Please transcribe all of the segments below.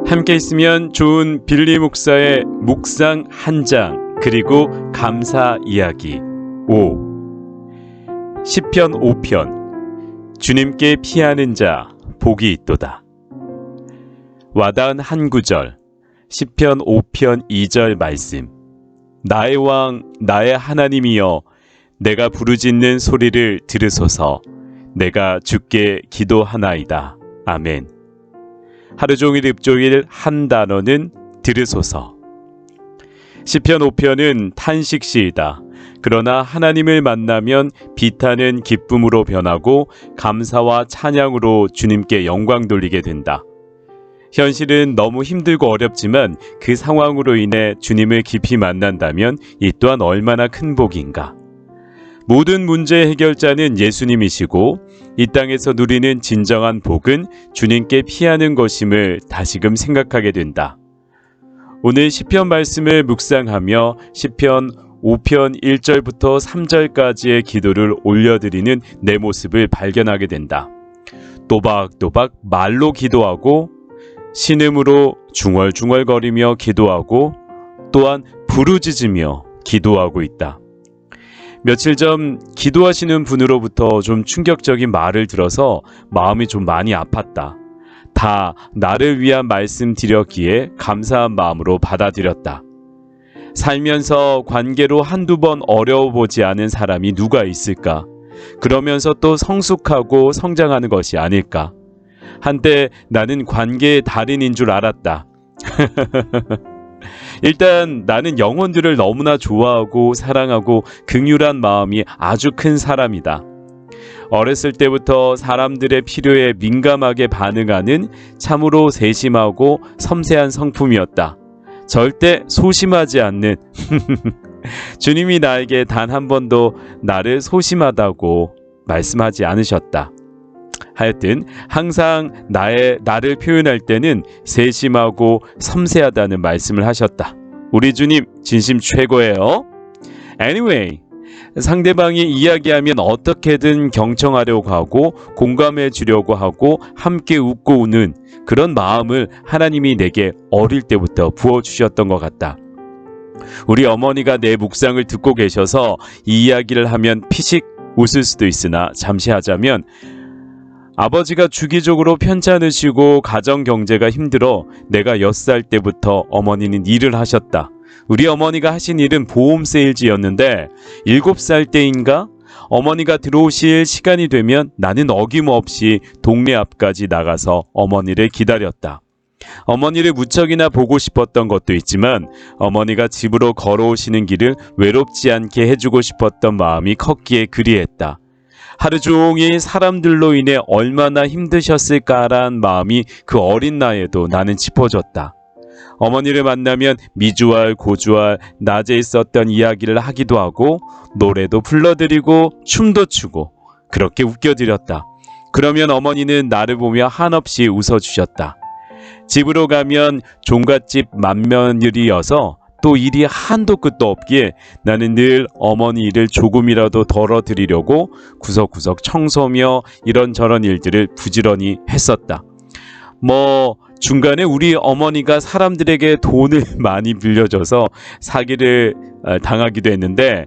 함께 있으면 좋은 빌리 목사의 묵상 한 장 그리고 감사 이야기 5. 시편 5편 주님께 피하는 자 복이 있도다. 와닿은 한 구절 시편 5편 2절 말씀. 나의 왕 나의 하나님이여 내가 부르짖는 소리를 들으소서. 내가 주께 기도하나이다. 아멘. 하루 종일 읊조릴 한 단어는 들으소서. 시편 5편은 탄식시이다. 그러나 하나님을 만나면 비탄은 기쁨으로 변하고 감사와 찬양으로 주님께 영광 돌리게 된다. 현실은 너무 힘들고 어렵지만 그 상황으로 인해 주님을 깊이 만난다면 이 또한 얼마나 큰 복인가. 모든 문제 해결자는 예수님이시고 이 땅에서 누리는 진정한 복은 주님께 피하는 것임을 다시금 생각하게 된다. 오늘 시편 말씀을 묵상하며 시편 5편 1절부터 3절까지의 기도를 올려드리는 내 모습을 발견하게 된다. 또박또박 말로 기도하고 신음으로 중얼중얼거리며 기도하고 또한 부르짖으며 기도하고 있다. 며칠 전 기도하시는 분으로부터 좀 충격적인 말을 들어서 마음이 좀 많이 아팠다. 다 나를 위한 말씀 드렸기에 감사한 마음으로 받아들였다. 살면서 관계로 한두 번 어려워보지 않은 사람이 누가 있을까? 그러면서 또 성숙하고 성장하는 것이 아닐까? 한때 나는 관계의 달인인 줄 알았다. 일단 나는 영혼들을 너무나 좋아하고 사랑하고 긍휼한 마음이 아주 큰 사람이다. 어렸을 때부터 사람들의 필요에 민감하게 반응하는 참으로 세심하고 섬세한 성품이었다. 절대 소심하지 않는 주님이 나에게 단 한 번도 나를 소심하다고 말씀하지 않으셨다. 하여튼 항상 나를 표현할 때는 세심하고 섬세하다는 말씀을 하셨다. 우리 주님 진심 최고예요. Anyway, 상대방이 이야기하면 어떻게든 경청하려고 하고 공감해 주려고 하고 함께 웃고 우는 그런 마음을 하나님이 내게 어릴 때부터 부어주셨던 것 같다. 우리 어머니가 내 묵상을 듣고 계셔서 이 이야기를 하면 피식 웃을 수도 있으나 잠시 하자면 아버지가 주기적으로 편찮으시고 가정 경제가 힘들어 내가 6살 때부터 어머니는 일을 하셨다. 우리 어머니가 하신 일은 보험 세일즈였는데 7살 때인가 어머니가 들어오실 시간이 되면 나는 어김없이 동네 앞까지 나가서 어머니를 기다렸다. 어머니를 무척이나 보고 싶었던 것도 있지만 어머니가 집으로 걸어오시는 길을 외롭지 않게 해주고 싶었던 마음이 컸기에 그리했다. 하루 종일 사람들로 인해 얼마나 힘드셨을까란 마음이 그 어린 나이에도 나는 짚어졌다. 어머니를 만나면 미주알 고주알 낮에 있었던 이야기를 하기도 하고 노래도 불러드리고 춤도 추고 그렇게 웃겨드렸다. 그러면 어머니는 나를 보며 한없이 웃어주셨다. 집으로 가면 종갓집 맏며느리여서 또 일이 한도 끝도 없기에 나는 늘 어머니 일을 조금이라도 덜어드리려고 구석구석 청소며 이런저런 일들을 부지런히 했었다. 중간에 우리 어머니가 사람들에게 돈을 많이 빌려줘서 사기를 당하기도 했는데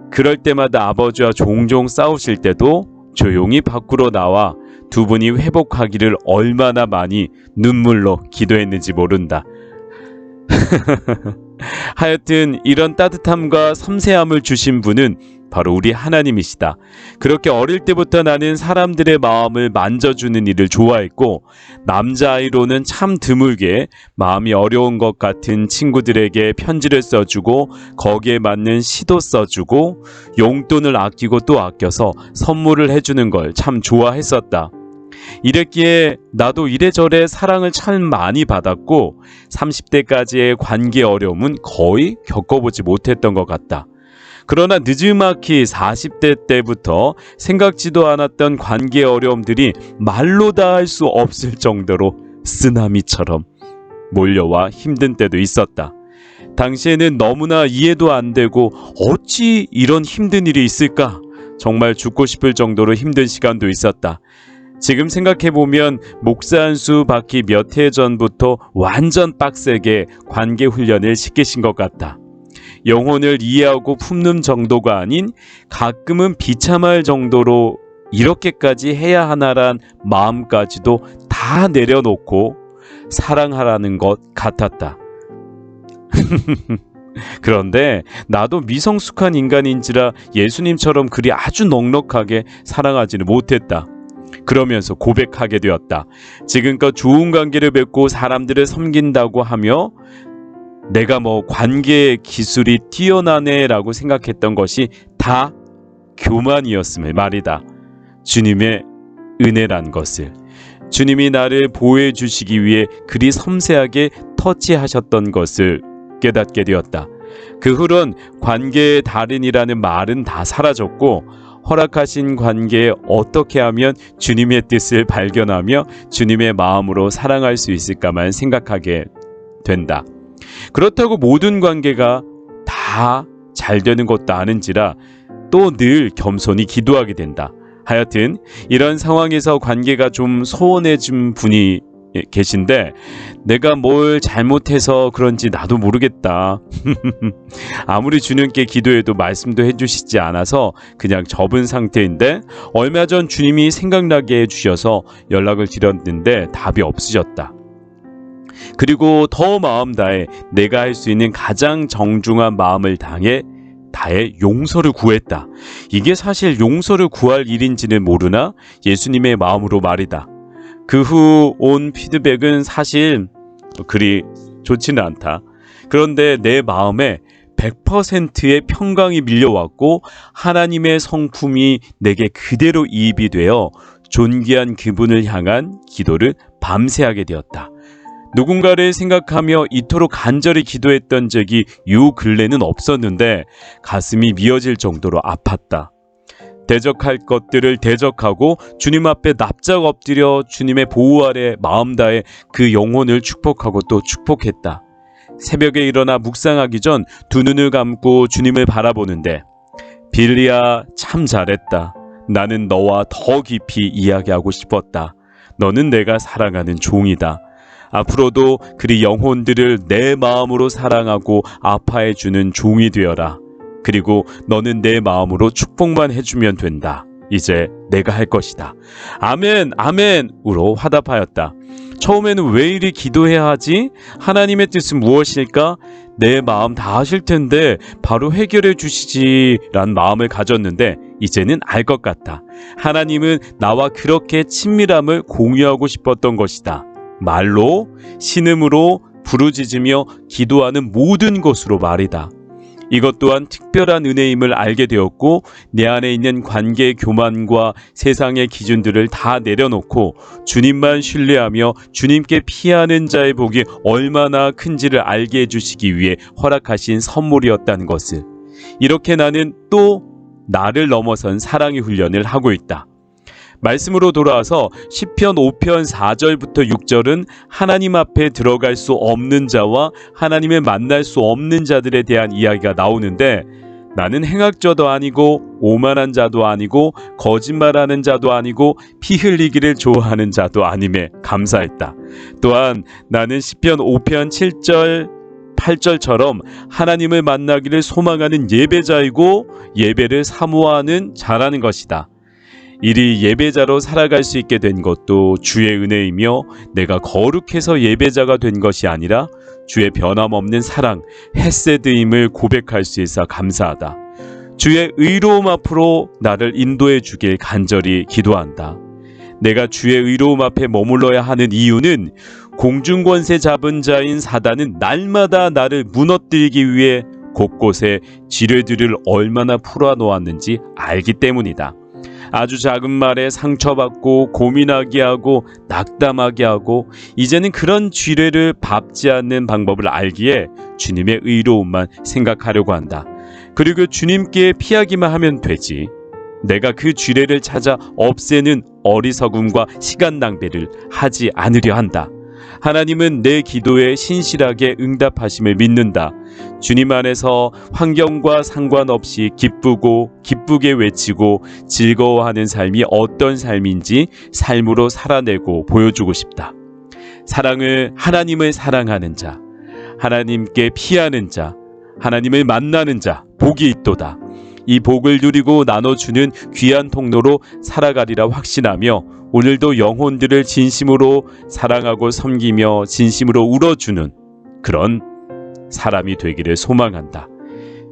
그럴 때마다 아버지와 종종 싸우실 때도 조용히 밖으로 나와 두 분이 회복하기를 얼마나 많이 눈물로 기도했는지 모른다. 하여튼 이런 따뜻함과 섬세함을 주신 분은 바로 우리 하나님이시다. 그렇게 어릴 때부터 나는 사람들의 마음을 만져주는 일을 좋아했고 남자아이로는 참 드물게 마음이 어려운 것 같은 친구들에게 편지를 써주고 거기에 맞는 시도 써주고 용돈을 아끼고 또 아껴서 선물을 해주는 걸 참 좋아했었다. 이랬기에 나도 이래저래 사랑을 참 많이 받았고 30대까지의 관계 어려움은 거의 겪어보지 못했던 것 같다. 그러나 느지막이 40대 때부터 생각지도 않았던 관계 어려움들이 말로 다 할 수 없을 정도로 쓰나미처럼 몰려와 힘든 때도 있었다. 당시에는 너무나 이해도 안 되고 어찌 이런 힘든 일이 있을까? 정말 죽고 싶을 정도로 힘든 시간도 있었다. 지금 생각해보면 목사 한 수 받기 몇 해 전부터 완전 빡세게 관계 훈련을 시키신 것 같다. 영혼을 이해하고 품는 정도가 아닌 가끔은 비참할 정도로 이렇게까지 해야 하나란 마음까지도 다 내려놓고 사랑하라는 것 같았다. 그런데 나도 미성숙한 인간인지라 예수님처럼 그리 아주 넉넉하게 사랑하지는 못했다. 그러면서 고백하게 되었다. 지금껏 좋은 관계를 맺고 사람들을 섬긴다고 하며 내가 관계 기술이 뛰어나네 라고 생각했던 것이 다 교만이었음을 말이다. 주님의 은혜란 것을, 주님이 나를 보호해 주시기 위해 그리 섬세하게 터치하셨던 것을 깨닫게 되었다. 그 후론 관계의 달인이라는 말은 다 사라졌고 허락하신 관계에 어떻게 하면 주님의 뜻을 발견하며 주님의 마음으로 사랑할 수 있을까만 생각하게 된다. 그렇다고 모든 관계가 다 잘 되는 것도 아닌지라 또 늘 겸손히 기도하게 된다. 하여튼 이런 상황에서 관계가 좀 소원해진 분이 계신데 내가 뭘 잘못해서 그런지 나도 모르겠다. 아무리 주님께 기도해도 말씀도 해주시지 않아서 그냥 접은 상태인데 얼마 전 주님이 생각나게 해주셔서 연락을 드렸는데 답이 없으셨다. 그리고 더 마음 다해 내가 할 수 있는 가장 정중한 마음을 다해 용서를 구했다. 이게 사실 용서를 구할 일인지는 모르나 예수님의 마음으로 말이다. 그 후 온 피드백은 사실 그리 좋지는 않다. 그런데 내 마음에 100%의 평강이 밀려왔고 하나님의 성품이 내게 그대로 이입이 되어 존귀한 그분을 향한 기도를 밤새 하게 되었다. 누군가를 생각하며 이토록 간절히 기도했던 적이 요 근래는 없었는데 가슴이 미어질 정도로 아팠다. 대적할 것들을 대적하고 주님 앞에 납작 엎드려 주님의 보호 아래 마음 다해 그 영혼을 축복하고 또 축복했다. 새벽에 일어나 묵상하기 전 두 눈을 감고 주님을 바라보는데 빌리야 참 잘했다. 나는 너와 더 깊이 이야기하고 싶었다. 너는 내가 사랑하는 종이다. 앞으로도 그리 영혼들을 내 마음으로 사랑하고 아파해주는 종이 되어라. 그리고 너는 내 마음으로 축복만 해주면 된다. 이제 내가 할 것이다. 아멘, 아멘으로 화답하였다. 처음에는 왜 이리 기도해야 하지? 하나님의 뜻은 무엇일까? 내 마음 다 아실 텐데 바로 해결해 주시지란 마음을 가졌는데 이제는 알 것 같다. 하나님은 나와 그렇게 친밀함을 공유하고 싶었던 것이다. 말로, 신음으로, 부르짖으며 기도하는 모든 것으로 말이다. 이것 또한 특별한 은혜임을 알게 되었고 내 안에 있는 관계의 교만과 세상의 기준들을 다 내려놓고 주님만 신뢰하며 주님께 피하는 자의 복이 얼마나 큰지를 알게 해주시기 위해 허락하신 선물이었다는 것을. 이렇게 나는 또 나를 넘어선 사랑의 훈련을 하고 있다. 말씀으로 돌아와서 시편 5편 4절부터 6절은 하나님 앞에 들어갈 수 없는 자와 하나님을 만날 수 없는 자들에 대한 이야기가 나오는데 나는 행악자도 아니고 오만한 자도 아니고 거짓말하는 자도 아니고 피 흘리기를 좋아하는 자도 아님에 감사했다. 또한 나는 시편 5편 7절 8절처럼 하나님을 만나기를 소망하는 예배자이고 예배를 사모하는 자라는 것이다. 이리 예배자로 살아갈 수 있게 된 것도 주의 은혜이며 내가 거룩해서 예배자가 된 것이 아니라 주의 변함없는 사랑, 헤세드임을 고백할 수 있어 감사하다. 주의 의로움 앞으로 나를 인도해 주길 간절히 기도한다. 내가 주의 의로움 앞에 머물러야 하는 이유는 공중권세 잡은 자인 사단은 날마다 나를 무너뜨리기 위해 곳곳에 지뢰들을 얼마나 풀어놓았는지 알기 때문이다. 아주 작은 말에 상처받고 고민하게 하고 낙담하게 하고 이제는 그런 쥐뢰를 밟지 않는 방법을 알기에 주님의 의로움만 생각하려고 한다. 그리고 주님께 피하기만 하면 되지. 내가 그 쥐뢰를 찾아 없애는 어리석음과 시간 낭비를 하지 않으려 한다. 하나님은 내 기도에 신실하게 응답하심을 믿는다. 주님 안에서 환경과 상관없이 기쁘게 외치고 즐거워하는 삶이 어떤 삶인지 삶으로 살아내고 보여주고 싶다. 하나님을 사랑하는 자, 하나님께 피하는 자, 하나님을 만나는 자, 복이 있도다. 이 복을 누리고 나눠주는 귀한 통로로 살아가리라 확신하며 오늘도 영혼들을 진심으로 사랑하고 섬기며 진심으로 울어주는 그런 사람이 되기를 소망한다.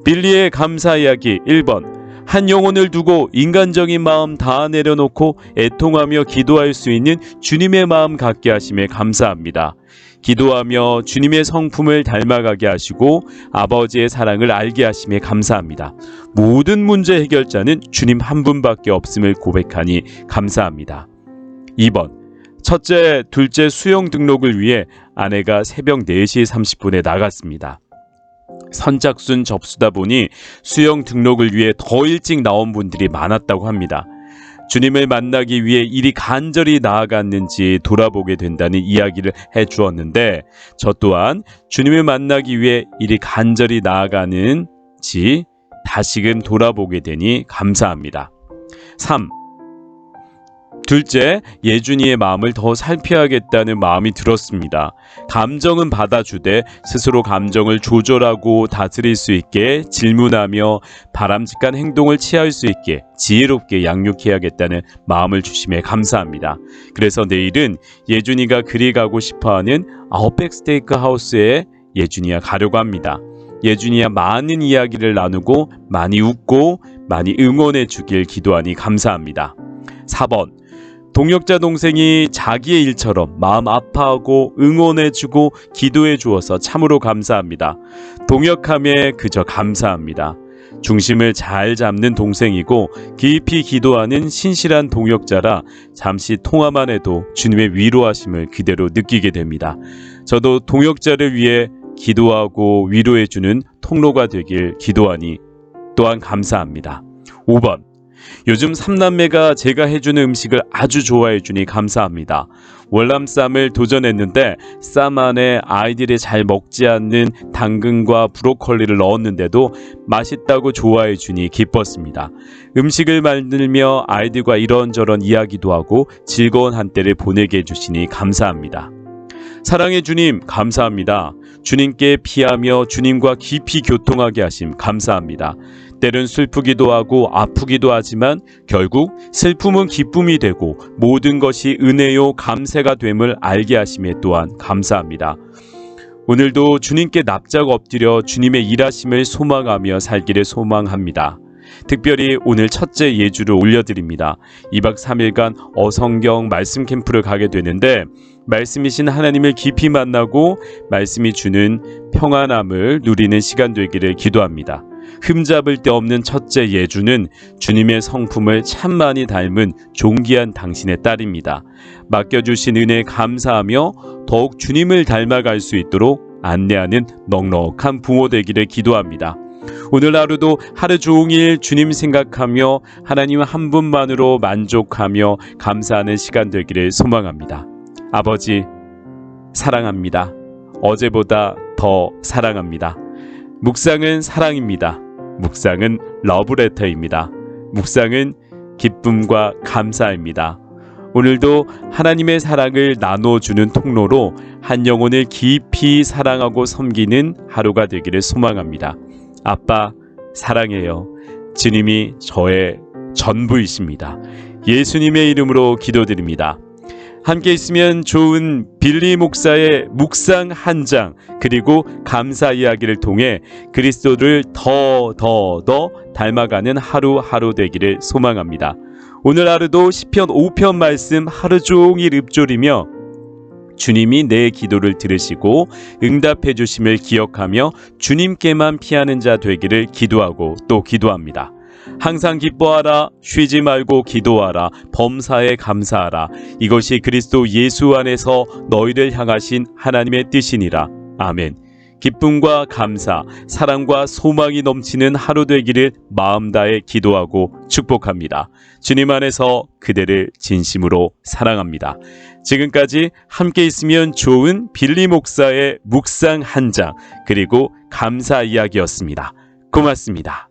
빌리의 감사 이야기 1번. 한 영혼을 두고 인간적인 마음 다 내려놓고 애통하며 기도할 수 있는 주님의 마음 갖게 하심에 감사합니다. 기도하며 주님의 성품을 닮아가게 하시고 아버지의 사랑을 알게 하심에 감사합니다. 모든 문제 해결자는 주님 한 분밖에 없음을 고백하니 감사합니다. 2번. 첫째, 둘째 수영 등록을 위해 아내가 새벽 4시 30분에 나갔습니다. 선착순 접수다 보니 수영 등록을 위해 더 일찍 나온 분들이 많았다고 합니다. 주님을 만나기 위해 이리 간절히 나아갔는지 돌아보게 된다는 이야기를 해주었는데 저 또한 주님을 만나기 위해 이리 간절히 나아가는지 다시금 돌아보게 되니 감사합니다. 3. 둘째, 예준이의 마음을 더 살펴야겠다는 마음이 들었습니다. 감정은 받아주되 스스로 감정을 조절하고 다스릴 수 있게 질문하며 바람직한 행동을 취할 수 있게 지혜롭게 양육해야겠다는 마음을 주심에 감사합니다. 그래서 내일은 예준이가 그리 가고 싶어하는 아웃백 스테이크 하우스에 예준이와 가려고 합니다. 예준이와 많은 이야기를 나누고 많이 웃고 많이 응원해 주길 기도하니 감사합니다. 4번. 동역자 동생이 자기의 일처럼 마음 아파하고 응원해주고 기도해주어서 참으로 감사합니다. 동역함에 그저 감사합니다. 중심을 잘 잡는 동생이고 깊이 기도하는 신실한 동역자라 잠시 통화만 해도 주님의 위로하심을 그대로 느끼게 됩니다. 저도 동역자를 위해 기도하고 위로해주는 통로가 되길 기도하니 또한 감사합니다. 5번. 요즘 삼남매가 제가 해주는 음식을 아주 좋아해주니 감사합니다. 월남쌈을 도전했는데 쌈 안에 아이들이 잘 먹지 않는 당근과 브로콜리를 넣었는데도 맛있다고 좋아해주니 기뻤습니다. 음식을 만들며 아이들과 이런저런 이야기도 하고 즐거운 한때를 보내게 해주시니 감사합니다. 사랑의 주님 감사합니다. 주님께 피하며 주님과 깊이 교통하게 하심 감사합니다. 때론 슬프기도 하고 아프기도 하지만 결국 슬픔은 기쁨이 되고 모든 것이 은혜요 감사가 됨을 알게 하심에 또한 감사합니다. 오늘도 주님께 납작 엎드려 주님의 일하심을 소망하며 살기를 소망합니다. 특별히 오늘 첫째 예주를 올려드립니다. 2박 3일간 어성경 말씀 캠프를 가게 되는데 말씀이신 하나님을 깊이 만나고 말씀이 주는 평안함을 누리는 시간 되기를 기도합니다. 흠잡을 데 없는 첫째 예주는 주님의 성품을 참 많이 닮은 존귀한 당신의 딸입니다. 맡겨주신 은혜에 감사하며 더욱 주님을 닮아갈 수 있도록 안내하는 넉넉한 부모 되기를 기도합니다. 오늘 하루도 하루 종일 주님 생각하며 하나님 한 분만으로 만족하며 감사하는 시간 되기를 소망합니다. 아버지 사랑합니다. 어제보다 더 사랑합니다. 묵상은 사랑입니다. 묵상은 러브레터입니다. 묵상은 기쁨과 감사입니다. 오늘도 하나님의 사랑을 나눠주는 통로로 한 영혼을 깊이 사랑하고 섬기는 하루가 되기를 소망합니다. 아빠 사랑해요. 주님이 저의 전부이십니다. 예수님의 이름으로 기도드립니다. 함께 있으면 좋은 빌리 목사의 묵상 한 장 그리고 감사 이야기를 통해 그리스도를 더 닮아가는 하루하루 되기를 소망합니다. 오늘 하루도 시편 5편 말씀 하루 종일 읊조리며 주님이 내 기도를 들으시고 응답해 주심을 기억하며 주님께만 피하는 자 되기를 기도하고 또 기도합니다. 항상 기뻐하라. 쉬지 말고 기도하라. 범사에 감사하라. 이것이 그리스도 예수 안에서 너희를 향하신 하나님의 뜻이니라. 아멘. 기쁨과 감사, 사랑과 소망이 넘치는 하루 되기를 마음 다해 기도하고 축복합니다. 주님 안에서 그대를 진심으로 사랑합니다. 지금까지 함께 있으면 좋은 빌리 목사의 묵상 한 장, 그리고 감사 이야기였습니다. 고맙습니다.